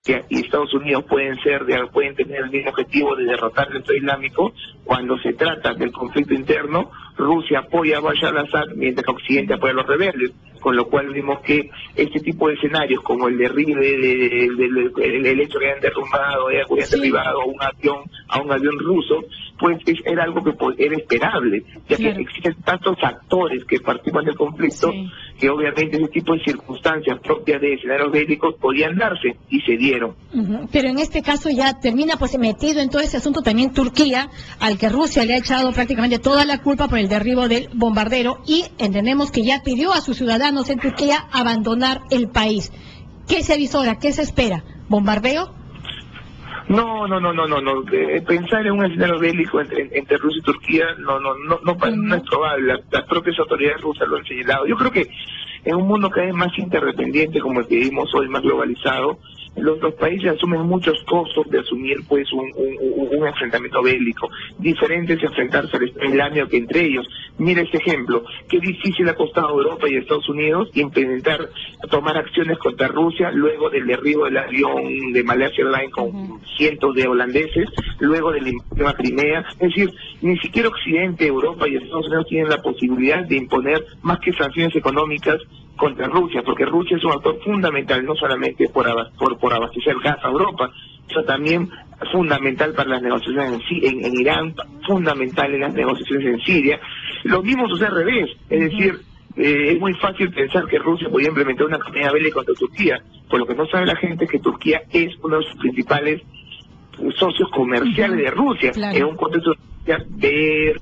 y Estados Unidos pueden tener el mismo objetivo de derrotar el Estado Islámico. Cuando se trata del conflicto interno, Rusia apoya a Bashar al-Assad mientras que Occidente apoya a los rebeldes, con lo cual vimos que este tipo de escenarios como el derribe el hecho que hayan derrumbado, hayan derribado a un avión ruso, pues era algo que era esperable, ya que existen tantos actores que participan del conflicto, que obviamente ese tipo de circunstancias propias de escenarios bélicos podían darse y se dieron. Pero en este caso ya termina pues metido en todo ese asunto también Turquía, al que Rusia le ha echado prácticamente toda la culpa por el derribo del bombardero, y entendemos que ya pidió a sus ciudadanos en Turquía abandonar el país. ¿Qué se avisora? ¿Qué se espera? ¿Bombardeo? No. Pensar en un escenario bélico entre Rusia y Turquía no es probable. Las propias autoridades rusas lo han señalado. Yo creo que en un mundo cada vez más interdependiente como el que vivimos hoy, más globalizado, los países asumen muchos costos de asumir pues un enfrentamiento bélico. Diferente es enfrentarse al Estado Islámico que entre ellos. Mira este ejemplo, qué difícil ha costado a Europa y a Estados Unidos implementar, tomar acciones contra Rusia luego del derribo del avión de Malaysia Airlines con cientos de holandeses, luego de la invasión a Crimea. Es decir, ni siquiera Occidente, Europa y Estados Unidos tienen la posibilidad de imponer más que sanciones económicas contra Rusia, porque Rusia es un actor fundamental, no solamente por abastecer gas a Europa, sino también fundamental para las negociaciones en Irán, fundamental en las negociaciones en Siria. Lo mismo sucede al revés, es decir, es muy fácil pensar que Rusia podía implementar una campaña bélica contra Turquía, por lo que no sabe la gente es que Turquía es uno de sus principales socios comerciales de Rusia, en un contexto de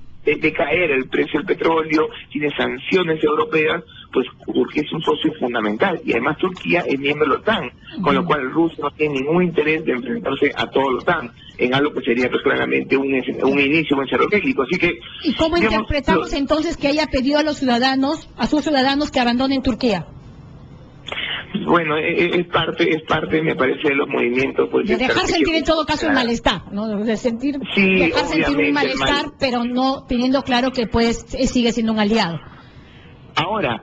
caer el precio del petróleo, tiene sanciones europeas, pues Turquía es un socio fundamental, y además Turquía es miembro de la OTAN, con lo cual Rusia no tiene ningún interés de enfrentarse a todo la OTAN, en algo que sería pues claramente un inicio, un encerro bélico. Así que, ¿y cómo interpretamos entonces que haya pedido a sus ciudadanos que abandonen Turquía? Bueno, es parte, me parece, de los movimientos. Pues, de dejar sentir en todo caso el malestar, ¿no? De sentir, dejar sentir un malestar, pero no teniendo claro que pues sigue siendo un aliado. Ahora,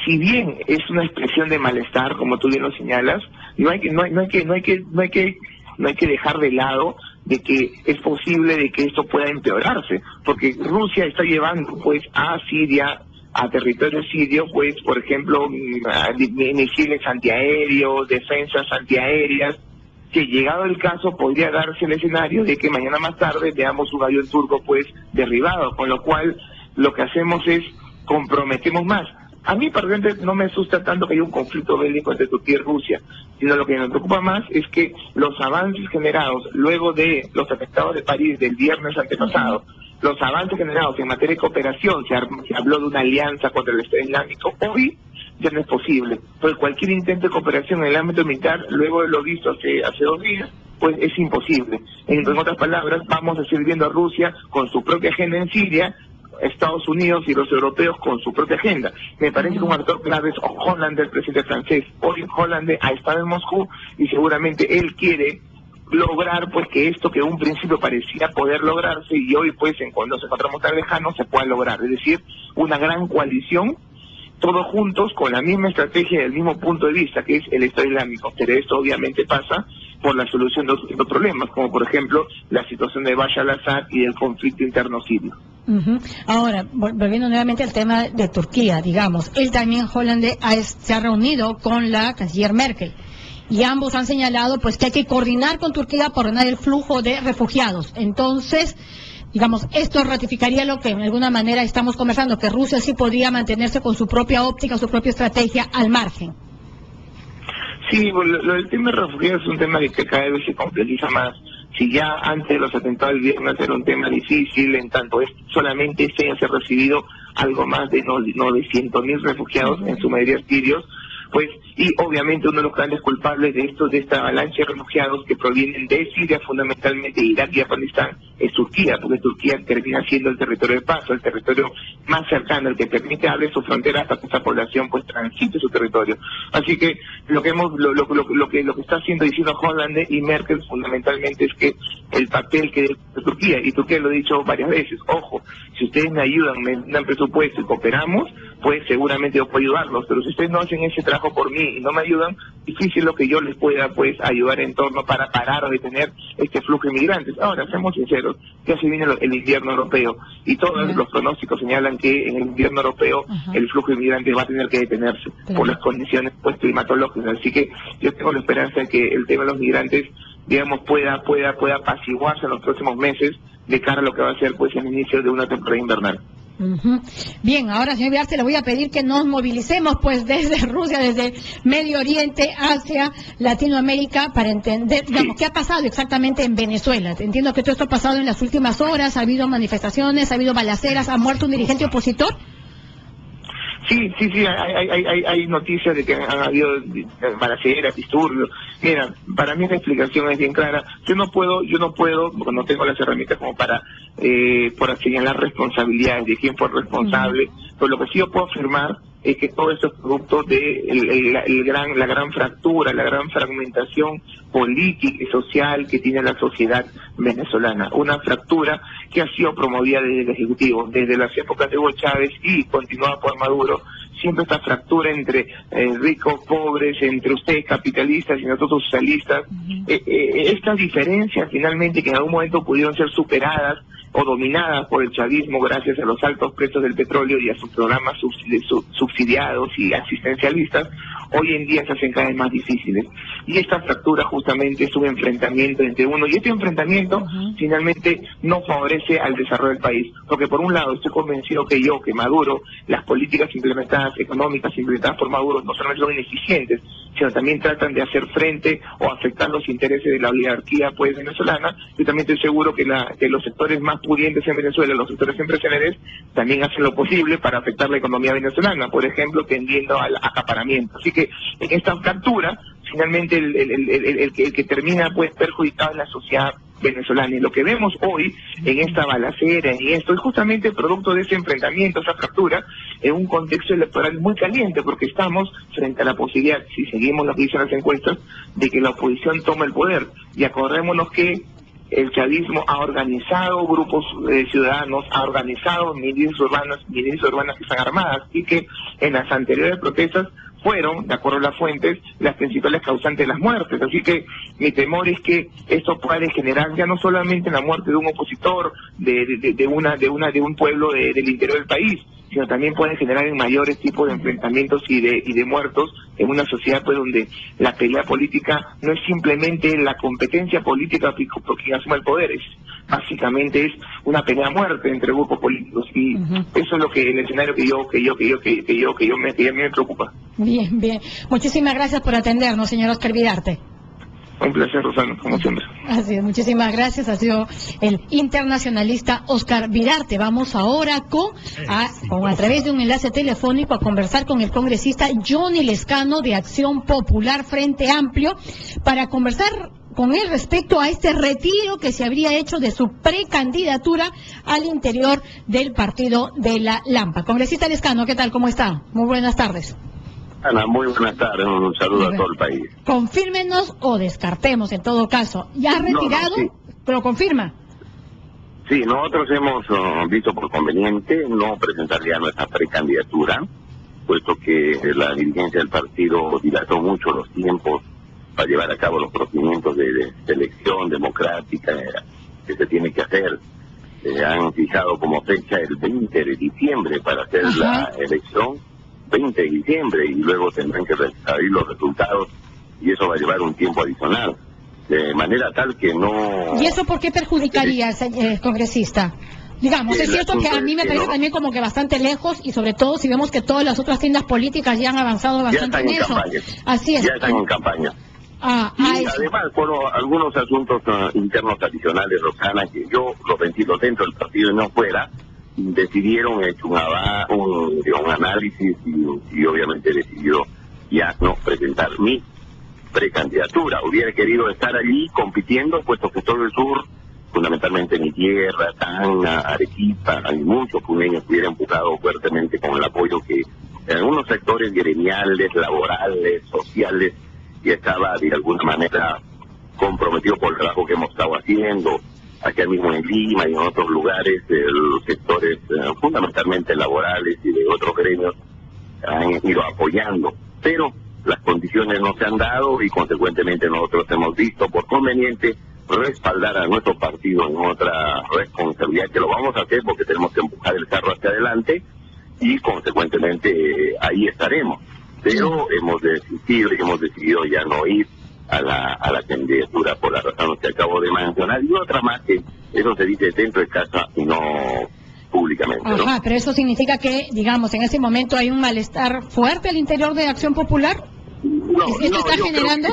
si bien es una expresión de malestar, como tú bien lo señalas, no hay que dejar de lado de que es posible de que esto pueda empeorarse, porque Rusia está llevando pues a Siria, a territorio sirio, pues, por ejemplo, misiles antiaéreos, defensas antiaéreas, que llegado el caso podría darse el escenario de que mañana más tarde veamos un avión turco, pues, derribado, con lo cual lo que hacemos es comprometemos más. A mí, particularmente, no me asusta tanto que haya un conflicto bélico entre Turquía y Rusia, sino lo que me preocupa más es que los avances generados luego de los atentados de París del viernes antepasado, los avances generados en materia de cooperación, se habló de una alianza contra el Estado Islámico, hoy ya no es posible, porque cualquier intento de cooperación en el ámbito militar, luego de lo visto hace 2 días, pues es imposible. En otras palabras, vamos a seguir viendo a Rusia con su propia agenda en Siria, Estados Unidos y los europeos con su propia agenda. Me parece que un actor clave es Hollande, el presidente francés. Hoy Hollande ha estado en Moscú y seguramente él quiere lograr pues que esto que en un principio parecía poder lograrse y hoy pues cuando nos encontramos tan lejanos se pueda lograr, es decir, una gran coalición, todos juntos con la misma estrategia y el mismo punto de vista que es el Estado Islámico. Pero esto obviamente pasa por la solución de otros problemas, como por ejemplo la situación de Bashar al-Assad y del conflicto interno sirio. Ahora, volviendo nuevamente al tema de Turquía, digamos, él también, Hollande, se ha reunido con la canciller Merkel. Y ambos han señalado pues que hay que coordinar con Turquía para ordenar el flujo de refugiados. Entonces, digamos, esto ratificaría lo que en alguna manera estamos conversando, que Rusia sí podría mantenerse con su propia óptica, su propia estrategia al margen. Sí, lo del tema de refugiados es un tema que cada vez se complejiza más. Si ya antes de los atentados del viernes era un tema difícil, en tanto solamente este año se ha recibido algo más de 900.000 refugiados, en su mayoría sirios, pues, y obviamente uno de los grandes culpables de esta avalancha de refugiados que provienen de Siria, fundamentalmente de Irak y Afganistán, es Turquía, porque Turquía termina siendo el territorio de paso, el territorio más cercano, el que permite abrir su frontera hasta que esa población pues transite su territorio. Así que lo que está diciendo Hollande y Merkel fundamentalmente es que el papel que de Turquía, y Turquía lo he dicho varias veces, ojo, si ustedes me ayudan, me dan presupuesto y cooperamos, pues seguramente yo puedo ayudarlos, pero si ustedes no hacen ese trabajo por mí, mí y no me ayudan, difícil lo que yo les pueda pues ayudar en torno para parar o detener este flujo de inmigrantes. Ahora, seamos sinceros, ya se viene el invierno europeo y todos los pronósticos señalan que en el invierno europeo el flujo de inmigrantes va a tener que detenerse por las condiciones pues climatológicas. Así que yo tengo la esperanza de que el tema de los migrantes, digamos, pueda apaciguarse en los próximos meses de cara a lo que va a ser pues el inicio de una temporada invernal. Bien, ahora, señor Vidarte, le voy a pedir que nos movilicemos pues desde Rusia, desde Medio Oriente hacia Latinoamérica para entender, digamos, qué ha pasado exactamente en Venezuela. Entiendo que todo esto ha pasado en las últimas horas, ha habido manifestaciones, ha habido balaceras, ha muerto un dirigente opositor. Sí, hay noticias de que han habido balaceras, disturbios. Mira, para mí la explicación es bien clara. Yo no puedo, porque no tengo las herramientas como para señalar responsabilidades de quién fue responsable, pero lo que sí yo puedo afirmar es que todo esto es producto de la gran fractura, la gran fragmentación política y social que tiene la sociedad venezolana. Una fractura que ha sido promovida desde el Ejecutivo, desde las épocas de Hugo Chávez y continuada por Maduro. Siempre esta fractura entre ricos, pobres, entre ustedes capitalistas y nosotros socialistas. Estas diferencias finalmente que en algún momento pudieron ser superadas o dominadas por el chavismo gracias a los altos precios del petróleo y a sus programas subsidiados y asistencialistas, hoy en día se hacen cada vez más difíciles. Y esta fractura justamente es un enfrentamiento entre uno, y este enfrentamiento finalmente no favorece al desarrollo del país, porque por un lado estoy convencido que Maduro, las políticas implementadas, económicas implementadas por Maduro, no solamente son ineficientes, sino también tratan de hacer frente o afectar los intereses de la oligarquía pues venezolana. Yo también estoy seguro que los sectores más pudientes en Venezuela, los sectores empresariales, también hacen lo posible para afectar la economía venezolana, por ejemplo, tendiendo al acaparamiento. Así que en esta fractura, finalmente el que termina pues perjudicado es la sociedad venezolana. Y lo que vemos hoy en esta balacera y esto es justamente producto de ese enfrentamiento, esa fractura, en un contexto electoral muy caliente, porque estamos frente a la posibilidad, si seguimos lo que dicen las encuestas, de que la oposición tome el poder. Y acordémonos que el chavismo ha organizado grupos ciudadanos, ha organizado milicias urbanas que están armadas, y que en las anteriores protestas fueron, de acuerdo a las fuentes, las principales causantes de las muertes. Así que mi temor es que esto puede generar ya no solamente la muerte de un opositor, de un pueblo del interior del país, sino también puede generar en mayores tipos de enfrentamientos y de muertos en una sociedad pues donde la pelea política no es simplemente la competencia política por quien asuma el poder, básicamente es una pelea a muerte entre grupos políticos, y eso es lo que el escenario que a mí me preocupa. Bien. Muchísimas gracias por atendernos, señor Oscar Vidarte. Un placer, Rosana, como siempre. Así es, muchísimas gracias. Ha sido el internacionalista Oscar Vidarte. Vamos ahora a través de un enlace telefónico a conversar con el congresista Johnny Lescano de Acción Popular Frente Amplio para conversar con él respecto a este retiro que se habría hecho de su precandidatura al interior del partido de la Lampa. Congresista Lescano, ¿qué tal? ¿Cómo está? Muy buenas tardes. Ana, muy buenas tardes, un saludo a todo el país. Confírmenos o descartemos en todo caso. ¿Ya ha retirado? Sí. ¿Lo confirma? Sí, nosotros hemos visto por conveniente no presentar ya nuestra precandidatura, puesto que la dirigencia del partido dilató mucho los tiempos para llevar a cabo los procedimientos de selección democrática que se tiene que hacer. Han fijado como fecha el 20 de diciembre para hacer la elección, 20 de diciembre, y luego tendrán que salir los resultados, y eso va a llevar un tiempo adicional, de manera tal que no... ¿Y eso por qué perjudicaría, congresista? Digamos, es cierto que a mí me parece también como que bastante lejos, y sobre todo si vemos que todas las otras tiendas políticas ya han avanzado bastante en eso. Así es. Ya están en campaña. Y además, por algunos asuntos internos adicionales, Rosana, que yo los ventiló dentro del partido y no fuera, decidieron hecho un análisis y obviamente decidió ya no presentar mi precandidatura. Hubiera querido estar allí compitiendo, puesto que todo el sur, fundamentalmente mi tierra, Tacna, Arequipa, hay muchos puneños que hubieran empujado fuertemente con el apoyo que en algunos sectores gremiales, laborales, sociales, ya estaba de alguna manera comprometido por el trabajo que hemos estado haciendo. Aquí mismo en Lima y en otros lugares, los sectores fundamentalmente laborales y de otros gremios han ido apoyando. Pero las condiciones no se han dado y consecuentemente nosotros hemos visto por conveniente respaldar a nuestro partido en otra responsabilidad, que lo vamos a hacer porque tenemos que empujar el carro hacia adelante y consecuentemente ahí estaremos. Pero hemos decidido ya no ir a la candidatura por las razones que acabo de mencionar, y otra más que eso se dice dentro de casa y no públicamente, ¿no? Ajá, pero eso significa que, digamos, en ese momento hay un malestar fuerte al interior de Acción Popular. ¿Esto está generando?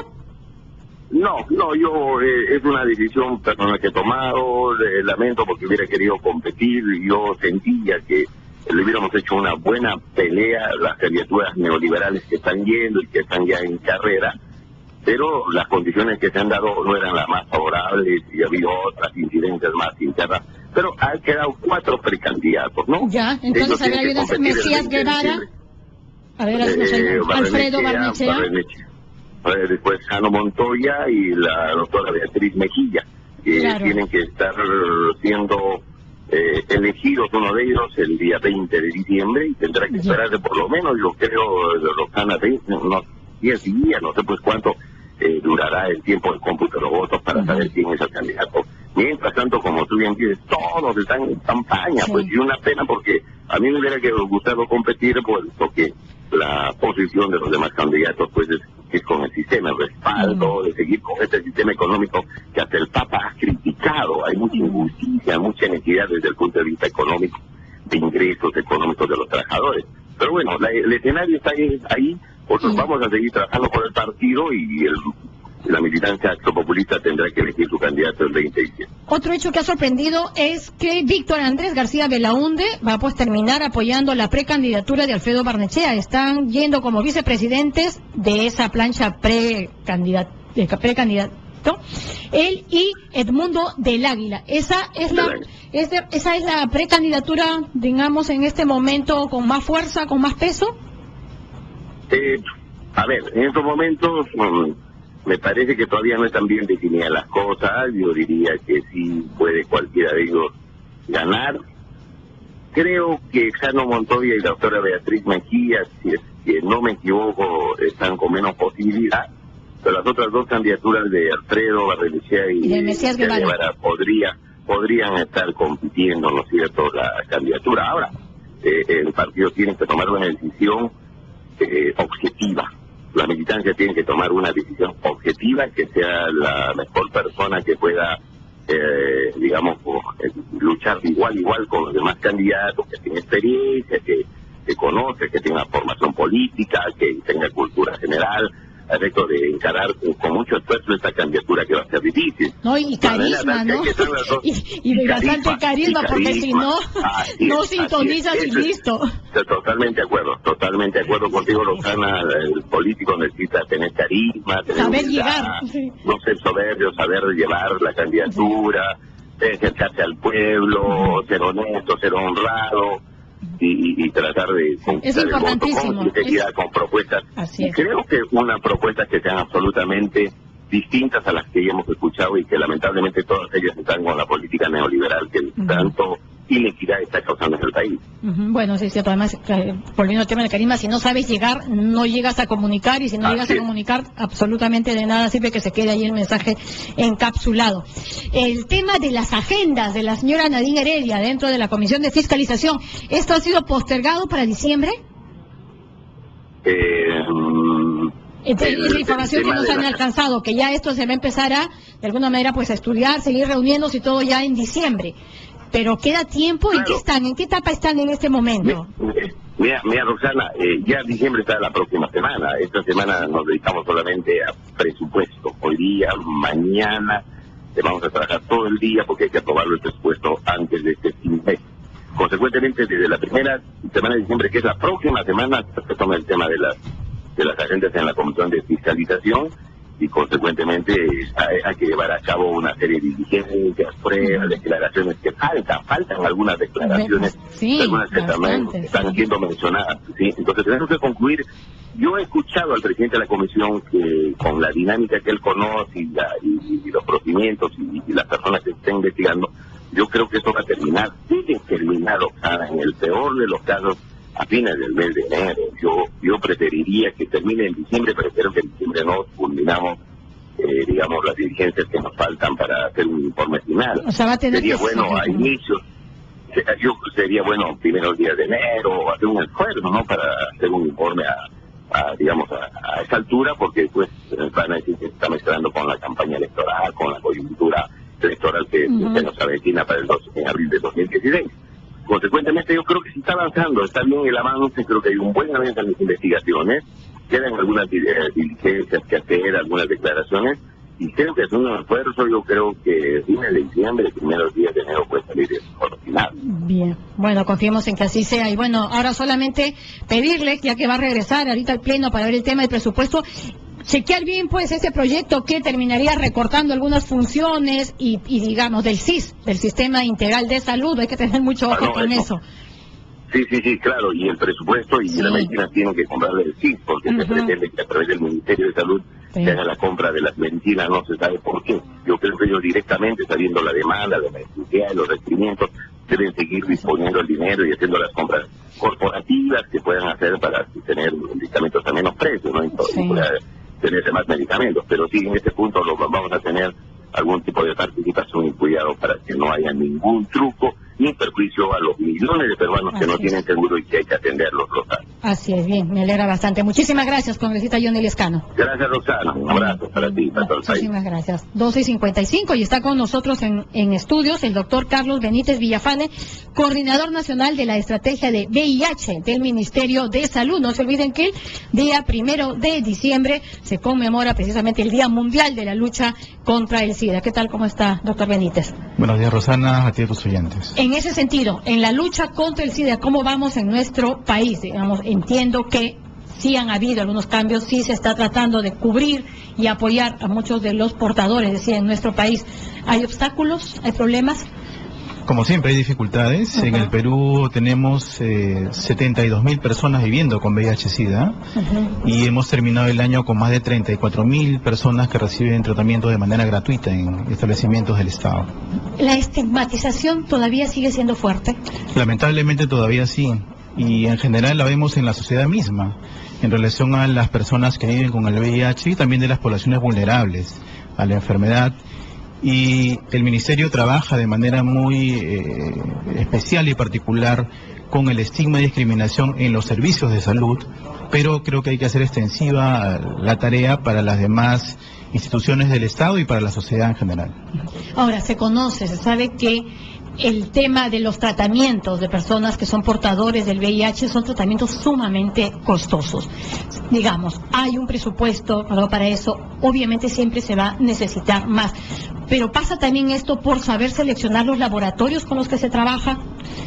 Es una decisión personal que he tomado, lamento porque hubiera querido competir, yo sentía que le hubiéramos hecho una buena pelea las candidaturas neoliberales que están yendo y que están ya en carrera, pero las condiciones que se han dado no eran las más favorables y ha habido otras incidencias más internas, pero han quedado 4 precandidatos, ¿no? Ya, entonces había habido Mesías Guevara, Alfredo Barnechea, después Jano Montoya y la doctora Beatriz Mejía, que tienen que estar siendo elegidos, uno de ellos el día 20 de diciembre, y tendrá que esperarse por lo menos, yo creo, Roxana, unos 10 días, no sé pues cuánto durará el tiempo de cómputo de los votos para saber quién es el candidato. Mientras tanto, como tú bien dices, todos están en campaña, pues, y una pena porque a mí me hubiera gustado competir, porque la posición de los demás candidatos pues es con el sistema, el respaldo de seguir con este sistema económico que hasta el Papa ha criticado. Hay mucha injusticia, mucha inequidad desde el punto de vista económico, de ingresos económicos de los trabajadores. Pero bueno, el escenario está ahí, nosotros vamos a seguir trabajando por el partido y la militancia populista tendrá que elegir su candidato el 20 de diciembre. Otro hecho que ha sorprendido es que Víctor Andrés García Belaúnde va a terminar apoyando la precandidatura de Alfredo Barnechea. Están yendo como vicepresidentes de esa plancha precandidato, él y Edmundo del Águila. Esa es la precandidatura, digamos, en este momento con más fuerza, con más peso. A ver, en estos momentos me parece que todavía no están bien definidas las cosas. Yo diría que sí puede cualquiera de ellos ganar. Creo que Jano Montoya y la doctora Beatriz Mejía, si es que no me equivoco, están con menos posibilidad, pero las otras 2 candidaturas de Alfredo Barnechea y de Mesías Guevara podrían estar compitiendo, ¿no es cierto?, la candidatura. Ahora, el partido tiene que tomar una decisión objetiva. La militancia tiene que tomar una decisión objetiva, que sea la mejor persona que pueda, luchar igual con los demás candidatos, que tenga experiencia, que conoce, que tenga formación política, que tenga cultura general, al efecto de encarar con mucho esfuerzo esta candidatura que va a ser difícil. No, y carisma, ¿no? Y bastante carisma, porque si no, no sintonizas y listo. Totalmente de acuerdo contigo, Roxana. El político necesita tener carisma, saber llegar, no ser soberbio, saber llevar la candidatura, acercarse al pueblo, ser honesto, ser honrado, y tratar de conquistar el voto con sinceridad, con propuestas. Y creo que una propuesta que sean absolutamente distintas a las que ya hemos escuchado y que lamentablemente todas ellas están con la política neoliberal que tanto inequidad está causando en el país. Bueno, sí, cierto. Además, volviendo al tema del carisma, si no sabes llegar, no llegas a comunicar, y si no llegas a comunicar, absolutamente de nada sirve que se quede ahí el mensaje encapsulado. El tema de las agendas de la señora Nadine Heredia dentro de la Comisión de Fiscalización, ¿esto ha sido postergado para diciembre? Es la información que nos han alcanzado, que ya esto se va a empezar de alguna manera, pues a estudiar, seguir reuniéndose y todo ya en diciembre. Pero queda tiempo. ¿En qué están? ¿En qué etapa están en este momento? Mira, Roxana, ya diciembre está la próxima semana. Esta semana nos dedicamos solamente a presupuesto. Hoy día, mañana, vamos a trabajar todo el día porque hay que aprobarlo el presupuesto antes de este fin de mes. Consecuentemente, desde la primera semana de diciembre, que es la próxima semana, se toma el tema de las agendas en la Comisión de Fiscalización, y consecuentemente hay que llevar a cabo una serie de diligencias, pruebas, declaraciones que faltan algunas declaraciones, algunas que también están siendo mencionadas, ¿sí? Entonces tenemos que concluir. Yo he escuchado al presidente de la comisión que con la dinámica que él conoce y los procedimientos y las personas que estén investigando, yo creo que esto va a terminar, debe terminar, Oxana, en el peor de los casos, a fines del mes de enero. Yo preferiría que termine en diciembre, pero espero que en diciembre no culminamos, digamos, las diligencias que nos faltan para hacer un informe final. O sea, va a tener sería bueno a inicios, sería bueno primeros días de enero, hacer un esfuerzo, ¿no?, para hacer un informe digamos, a esa altura, porque después van a decir que se está mezclando con la campaña electoral, con la coyuntura electoral que se nos avecina para en abril de 2016. Consecuentemente, yo creo que sí está avanzando, está bien el avance, creo que hay un buen avance en las investigaciones, quedan algunas diligencias que hacer, algunas declaraciones, y creo que es un esfuerzo. Yo creo que fines de diciembre, primeros días de enero puede salir el mejor final. Bien, bueno, confiemos en que así sea. Y bueno, ahora solamente pedirle, ya que va a regresar ahorita al Pleno para ver el tema del presupuesto, chequear bien pues ese proyecto que terminaría recortando algunas funciones y digamos del SIS, del Sistema Integral de Salud. Hay que tener mucho ojo con eso. Sí, claro, y el presupuesto y la medicina tienen que comprarle el SIS, porque se pretende que a través del Ministerio de Salud se haga la compra de las medicinas, no se sabe por qué. Yo creo que ellos directamente, sabiendo la demanda, la necesidad, los requerimientos, deben seguir disponiendo el dinero y haciendo las compras corporativas que puedan hacer para tener medicamentos a menos precio, ¿no? Y tener más medicamentos, pero sí, en este punto vamos a tener algún tipo de participación y cuidado para que no haya ningún truco ni perjuicio a los millones de peruanos que no tienen seguro y que hay que atenderlos, Rosana. Así es, bien, me alegra bastante. Muchísimas gracias, congresista Johnny Lescano. Gracias, Rosana. Un abrazo para ti y para todo el país. Muchísimas gracias. 12:55 y está con nosotros en estudios el doctor Carlos Benítez Villafane, coordinador nacional de la estrategia de VIH del Ministerio de Salud. No se olviden que el día 1 de diciembre se conmemora precisamente el Día Mundial de la Lucha contra el SIDA. ¿Qué tal? ¿Cómo está, doctor Benítez? Buenos días, Rosana, a ti y a tus oyentes. En ese sentido, en la lucha contra el SIDA, ¿cómo vamos en nuestro país? Digamos, entiendo que sí han habido algunos cambios, sí se está tratando de cubrir y apoyar a muchos de los portadores de SIDA en nuestro país. ¿Hay obstáculos? ¿Hay problemas? Como siempre hay dificultades. En el Perú tenemos 72.000 personas viviendo con VIH-Sida y hemos terminado el año con más de 34.000 personas que reciben tratamiento de manera gratuita en establecimientos del Estado. ¿La estigmatización todavía sigue siendo fuerte? Lamentablemente todavía sí, y en general la vemos en la sociedad misma, en relación a las personas que viven con el VIH y también de las poblaciones vulnerables a la enfermedad. Y el Ministerio trabaja de manera muy especial y particular con el estigma y discriminación en los servicios de salud, pero creo que hay que hacer extensiva la tarea para las demás instituciones del Estado y para la sociedad en general. Ahora, se sabe que el tema de los tratamientos de personas que son portadores del VIH son tratamientos sumamente costosos. Digamos, hay un presupuesto para eso, obviamente siempre se va a necesitar más. Pero pasa también esto por saber seleccionar los laboratorios con los que se trabaja.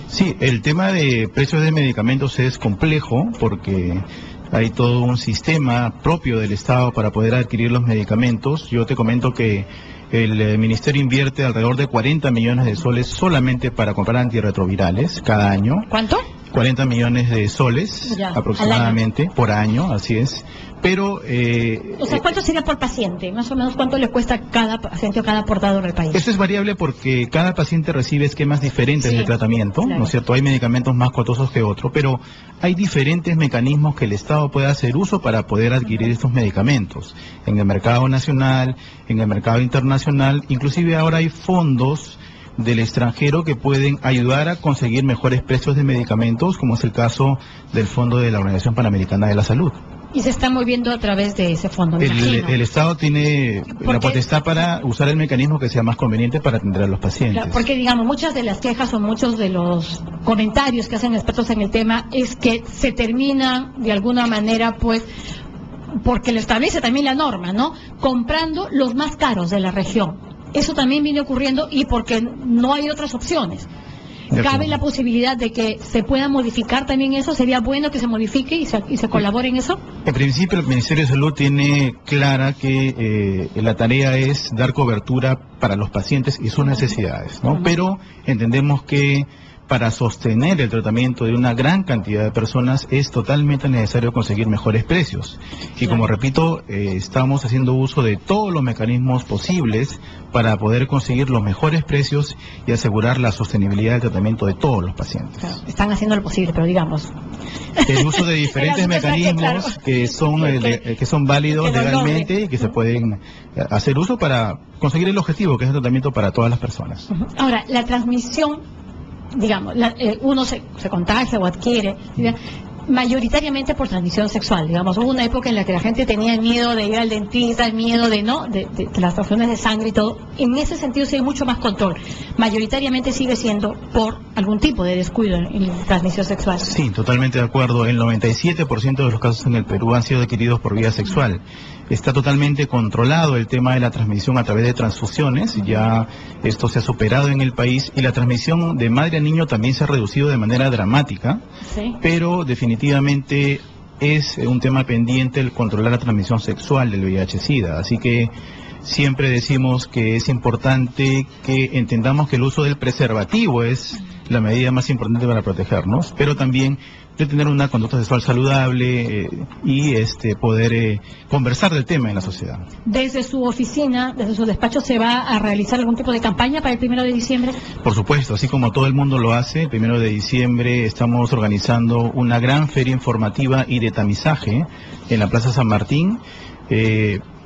Sí, el tema de precios de medicamentos es complejo porque hay todo un sistema propio del Estado para poder adquirir los medicamentos. Yo te comento que el Ministerio invierte alrededor de 40 millones de soles solamente para comprar antirretrovirales cada año. ¿Cuánto? 40 millones de soles aproximadamente por año, así es. Pero o sea, ¿cuánto sería por paciente? Más o menos, ¿cuánto le cuesta cada paciente o cada portador del país? Eso es variable porque cada paciente recibe esquemas diferentes de tratamiento, ¿no es cierto? Hay medicamentos más costosos que otros, pero hay diferentes mecanismos que el Estado puede hacer uso para poder adquirir estos medicamentos. En el mercado nacional, en el mercado internacional, inclusive ahora hay fondos del extranjero que pueden ayudar a conseguir mejores precios de medicamentos, como es el caso del Fondo de la Organización Panamericana de la Salud. Y se está moviendo a través de ese fondo. El Estado tiene la potestad para usar el mecanismo que sea más conveniente para atender a los pacientes. Porque, digamos, muchas de las quejas o muchos de los comentarios que hacen expertos en el tema es que se termina de alguna manera, pues, porque lo establece también la norma, ¿no?, comprando los más caros de la región. Eso también viene ocurriendo y porque no hay otras opciones. ¿Cabe la posibilidad de que se pueda modificar también eso? ¿Sería bueno que se modifique y se colabore en eso? En principio, el Ministerio de Salud tiene clara que la tarea es dar cobertura para los pacientes y sus necesidades, ¿no? Pero entendemos que para sostener el tratamiento de una gran cantidad de personas es totalmente necesario conseguir mejores precios. Y como repito, estamos haciendo uso de todos los mecanismos posibles para poder conseguir los mejores precios y asegurar la sostenibilidad del tratamiento de todos los pacientes. Claro, están haciendo lo posible, pero digamos... El uso de diferentes mecanismos que son válidos legalmente y que se pueden hacer uso para conseguir el objetivo, que es el tratamiento para todas las personas. Ahora, la transmisión, digamos, uno se contagia o adquiere, mayoritariamente por transmisión sexual, digamos. Hubo una época en la que la gente tenía el miedo de ir al dentista, el miedo de las transfusiones de sangre y todo. En ese sentido sí hay mucho más control. Mayoritariamente sigue siendo por algún tipo de descuido en transmisión sexual. Sí, totalmente de acuerdo. El 97% de los casos en el Perú han sido adquiridos por vía sexual. Está totalmente controlado el tema de la transmisión a través de transfusiones, ya esto se ha superado en el país, y la transmisión de madre a niño también se ha reducido de manera dramática, sí, pero definitivamente es un tema pendiente el controlar la transmisión sexual del VIH-Sida, así que siempre decimos que es importante que entendamos que el uso del preservativo es la medida más importante para protegernos, pero también de tener una conducta sexual saludable y poder conversar del tema en la sociedad. ¿Desde su oficina, desde su despacho, se va a realizar algún tipo de campaña para el 1 de diciembre? Por supuesto, así como todo el mundo lo hace, el 1 de diciembre estamos organizando una gran feria informativa y de tamizaje en la Plaza San Martín.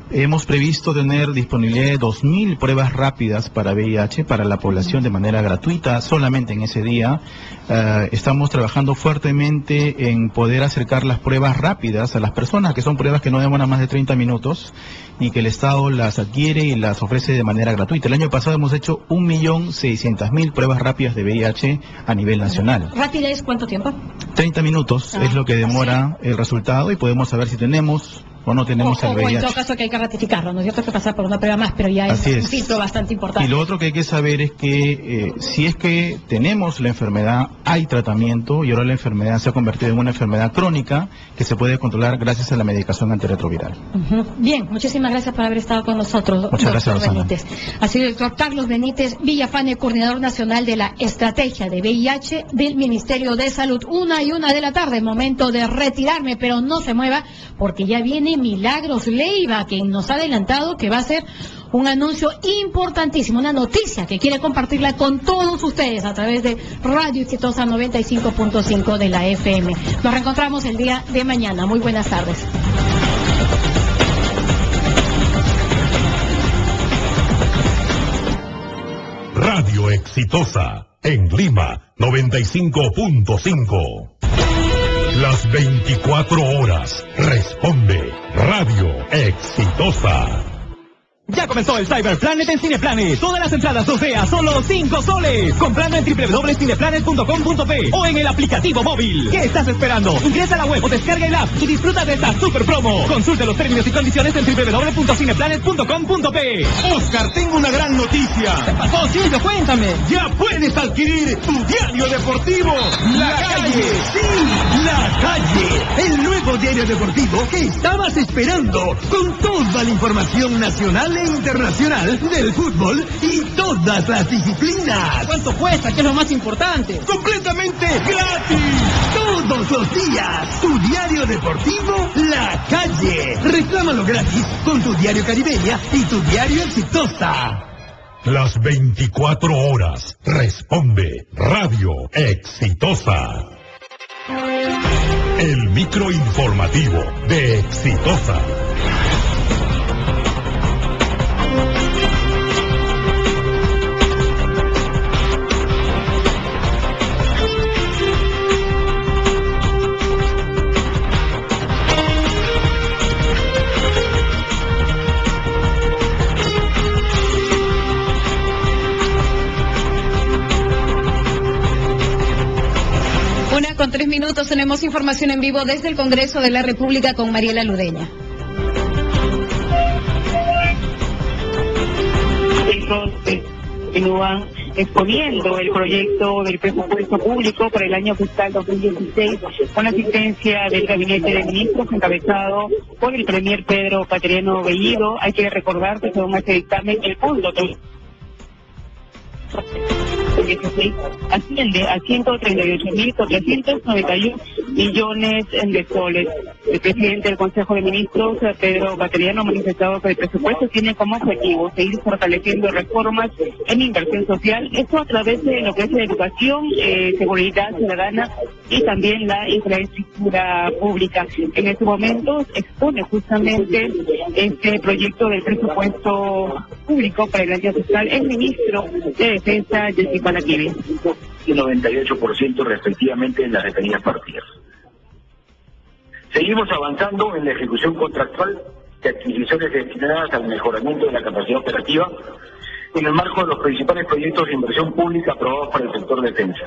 Hemos previsto tener disponibilidad de 2.000 pruebas rápidas para VIH para la población de manera gratuita solamente en ese día. Estamos trabajando fuertemente en poder acercar las pruebas rápidas a las personas, que son pruebas que no demoran más de 30 minutos y que el Estado las adquiere y las ofrece de manera gratuita. El año pasado hemos hecho 1.600.000 pruebas rápidas de VIH a nivel nacional. ¿Rápida es cuánto tiempo? 30 minutos es lo que demora el resultado y podemos saber si tenemos o no tenemos el VIH. O en todo caso que hay que ratificarlo, ¿no es cierto? Hay que pasar por una prueba más, pero ya es un filtro bastante importante. Y lo otro que hay que saber es que si es que tenemos la enfermedad, hay tratamiento, y ahora la enfermedad se ha convertido en una enfermedad crónica que se puede controlar gracias a la medicación antirretroviral. Bien, muchísimas gracias por haber estado con nosotros, Muchas gracias, Benítez. Ha sido el doctor Carlos Benítez Villafane, coordinador nacional de la estrategia de VIH del Ministerio de Salud. 1:01 de la tarde, momento de retirarme, pero no se mueva porque ya viene Milagros Leiva, quien nos ha adelantado que va a ser un anuncio importantísimo, una noticia que quiere compartirla con todos ustedes a través de Radio Exitosa 95.5 de la FM. Nos reencontramos el día de mañana. Muy buenas tardes. Radio Exitosa en Lima 95.5. Las 24 horas responde Radio Exitosa. Ya comenzó el Cyber Planet en Cineplanet. Todas las entradas 2D a solo 5 soles. Comprando en www.cineplanet.com.p o en el aplicativo móvil. ¿Qué estás esperando? Ingresa a la web o descarga el app y disfruta de esta super promo. Consulta los términos y condiciones en www.cineplanet.com.p. Oscar, tengo una gran noticia. ¿Qué pasó, Silvio? Cuéntame. Ya puedes adquirir tu diario deportivo La Calle. Sí, La Calle. El nuevo diario deportivo que estabas esperando. Con toda la información nacional e internacional del fútbol y todas las disciplinas. ¿Cuánto cuesta? ¿Qué es lo más importante? ¡Completamente gratis! Todos los días, tu diario deportivo La Calle. Reclámalo gratis con tu diario Caribeña y tu diario Exitosa. Las 24 horas responde Radio Exitosa. El microinformativo de Exitosa. Con 3 minutos tenemos información en vivo desde el Congreso de la República con Mariela Ludeña. Continúan exponiendo el proyecto del presupuesto público para el año fiscal 2016 con asistencia del Gabinete de Ministros encabezado por el Premier Pedro Cateriano Bellido. Hay que recordar que según este dictamen el fondo 2016 asciende a 138.491 millones de soles. El presidente del Consejo de Ministros, Pedro Cateriano, ha manifestado que el presupuesto tiene como objetivo seguir fortaleciendo reformas en inversión social, esto a través de lo que es la educación, seguridad ciudadana y también la infraestructura pública. En este momento expone justamente este proyecto del presupuesto público para el año fiscal el ministro de Defensa, Jessy Palaquivi. Y 98% respectivamente en las referidas partidas. Seguimos avanzando en la ejecución contractual de adquisiciones destinadas al mejoramiento de la capacidad operativa en el marco de los principales proyectos de inversión pública aprobados para el sector defensa.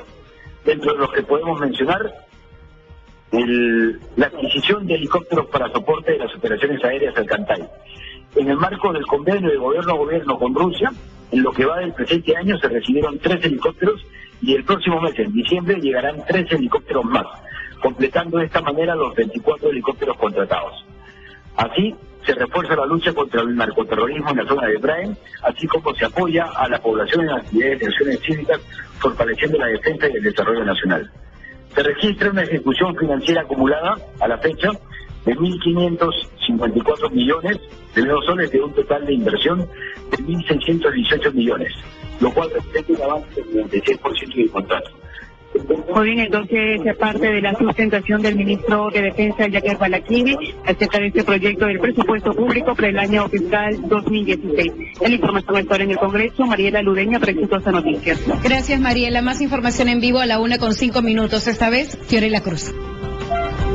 Dentro de los que podemos mencionar la adquisición de helicópteros para soporte de las operaciones aéreas Alcantay. En el marco del convenio de gobierno a gobierno con Rusia, en lo que va del presente año se recibieron 3 helicópteros y el próximo mes, en diciembre, llegarán 3 helicópteros más, completando de esta manera los 24 helicópteros contratados. Así, se refuerza la lucha contra el narcoterrorismo en la zona de Brain, así como se apoya a la población en actividades de acciones cívicas, fortaleciendo la defensa y el desarrollo nacional. Se registra una ejecución financiera acumulada a la fecha de 1.554 millones de soles de un total de inversión de 1.618 millones, lo cual representa un avance del 96% del contrato. Muy bien, entonces, parte de la sustentación del ministro de Defensa, Yaker Palaquivi, acerca de este proyecto del presupuesto público para el año fiscal 2016. La información actual en el Congreso, Mariela Ludeña, para Exitosa Noticias. Gracias, Mariela. Más información en vivo a la 1:05, esta vez, Fiorella Cruz.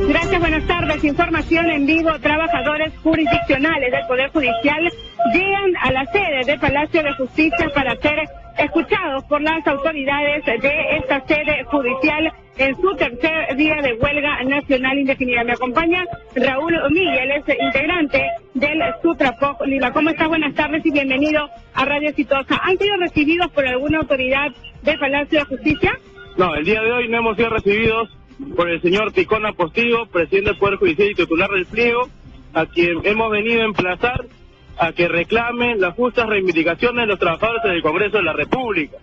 Gracias, buenas tardes. Información en vivo. Trabajadores jurisdiccionales del Poder Judicial llegan a la sede del Palacio de Justicia para ser escuchados por las autoridades de esta sede judicial en su tercer día de huelga nacional indefinida. Me acompaña Raúl Milla, él es integrante del Sutrapoc Lima. ¿Cómo está? Buenas tardes y bienvenido a Radio Exitosa. ¿Han sido recibidos por alguna autoridad del Palacio de Justicia? No, el día de hoy no hemos sido recibidos por el señor Ticona Postigo, presidente del Poder Judicial y titular del pliego, a quien hemos venido a emplazar a que reclamen las justas reivindicaciones de los trabajadores del Congreso de la República.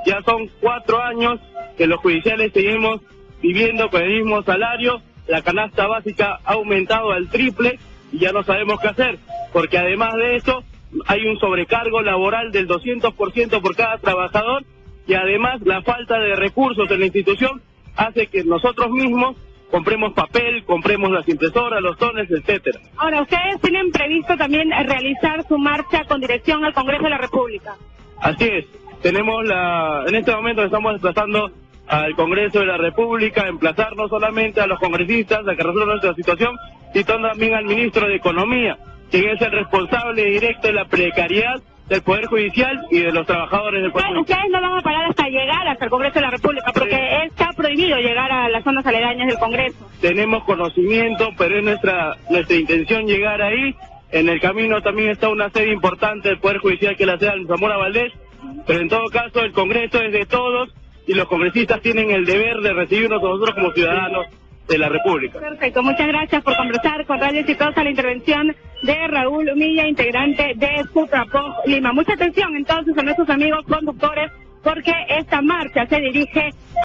Ya son 4 años que los judiciales seguimos viviendo con el mismo salario, la canasta básica ha aumentado al triple y ya no sabemos qué hacer, porque además de eso hay un sobrecargo laboral del 200% por cada trabajador y además la falta de recursos en la institución hace que nosotros mismos compremos papel, compremos las impresoras, los tones, etcétera. Ahora, ¿ustedes tienen previsto también realizar su marcha con dirección al Congreso de la República? Así es, en este momento estamos desplazando al Congreso de la República, emplazar no solamente a los congresistas a que resuelvan nuestra situación, sino también al ministro de Economía, quien es el responsable directo de la precariedad del Poder Judicial y de los trabajadores del Poder Judicial. Ustedes no van a parar hasta llegar hasta el Congreso de la República, porque está prohibido llegar a las zonas aledañas del Congreso. Tenemos conocimiento, pero es nuestra intención llegar ahí. En el camino también está una sede importante del Poder Judicial, que es la sede de Zamora Valdés, pero en todo caso el Congreso es de todos y los congresistas tienen el deber de recibirnos a nosotros como ciudadanos de la República. Perfecto, muchas gracias por conversar con Radio Exitosa, la intervención de Raúl Milla, integrante de Sutrapoc Lima. Mucha atención entonces a nuestros amigos conductores, porque esta marcha se dirige